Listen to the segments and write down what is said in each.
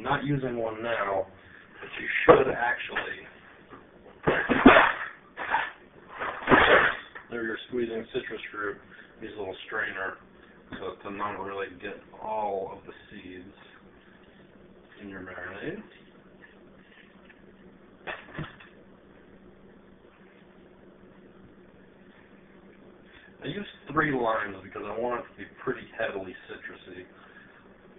not using one now, but you should actually. There you're squeezing citrus fruit, use a little strainer so to not really get all of the seeds in your marinade. I use 3 limes because I want it to be pretty heavily citrusy.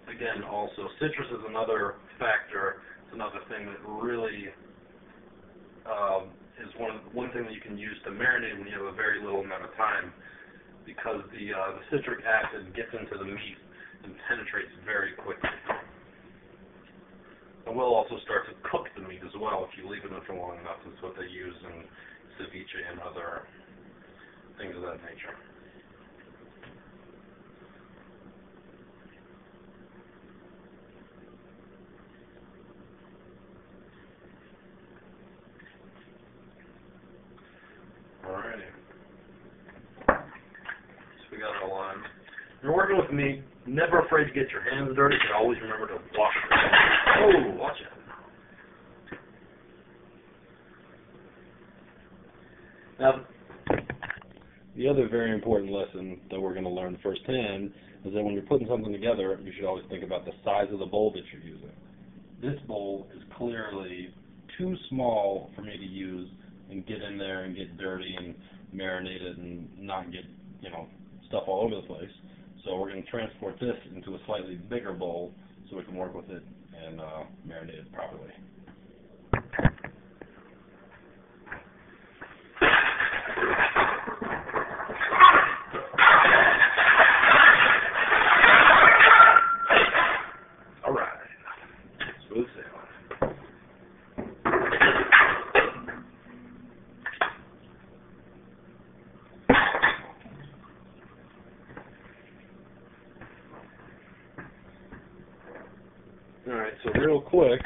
Again, also, citrus is another factor. It's another thing that really is one thing that you can use to marinate when you have a very little amount of time, because the citric acid gets into the meat and penetrates very quickly. And will also start to cook the meat as well if you leave it in for long enough. That's what they use in ceviche and other things of that nature. Alrighty. So we got our lime. You're working with me. Never afraid to get your hands dirty, but always remember to wash them. Oh, watch it. Now, the other very important lesson that we're going to learn firsthand is that when you're putting something together, you should always think about the size of the bowl that you're using. This bowl is clearly too small for me to use and get in there and get dirty and marinate it and not get, stuff all over the place. So we're going to transport this into a slightly bigger bowl so we can work with it and marinate it properly. Alright, so real quick,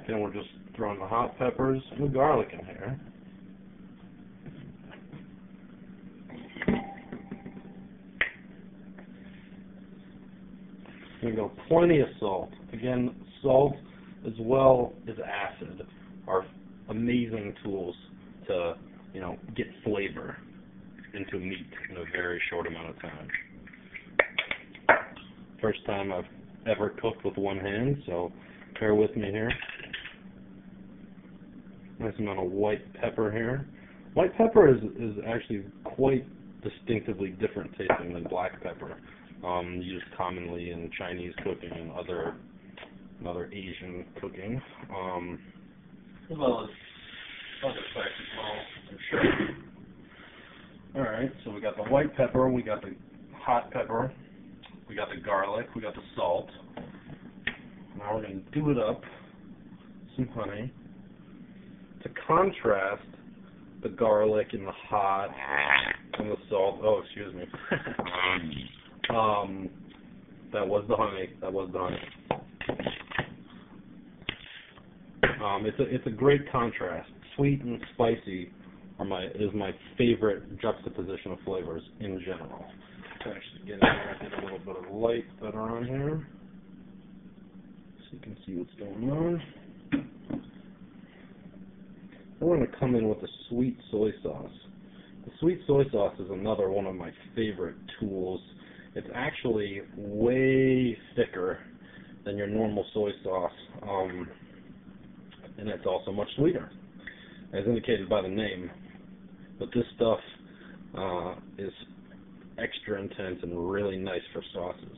then we're just throwing the hot peppers and the garlic in here. We go plenty of salt. Again, salt as well as acid are amazing tools to, get flavor into meat in a very short amount of time. First time I've ever cooked with one hand, so bear with me here. Nice amount of white pepper here. White pepper is actually quite distinctively different tasting than black pepper, used commonly in Chinese cooking and other Asian cooking, as well as other spices, I'm sure. Alright, so we got the white pepper, we got the hot pepper, we got the garlic, we got the salt. Now we're going to do it up, some honey, to contrast the garlic and the hot and the salt. Oh, excuse me. That was the honey. It's a great contrast. Sweet and spicy is my favorite juxtaposition of flavors in general. Actually get in there and get a little bit of light butter on here so you can see what's going on. Then we're going to come in with the sweet soy sauce. The sweet soy sauce is another one of my favorite tools. It's actually way thicker than your normal soy sauce, and it's also much sweeter, as indicated by the name. But this stuff is extra intense and really nice for sauces.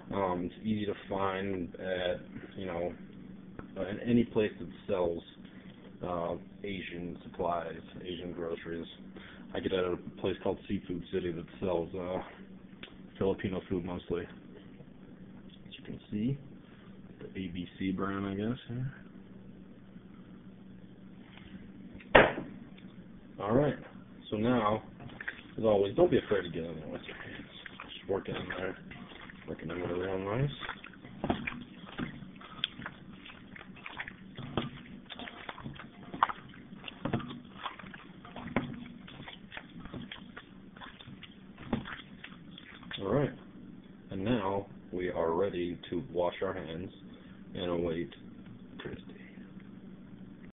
It's easy to find at, in any place that sells Asian supplies, Asian groceries. I get at a place called Seafood City that sells Filipino food mostly. As you can see, the ABC brand, I guess. Alright, so now, as always, don't be afraid to get in there with your hands. Just work in there, working in there real nice. Alright, and now we are ready to wash our hands and await Christy.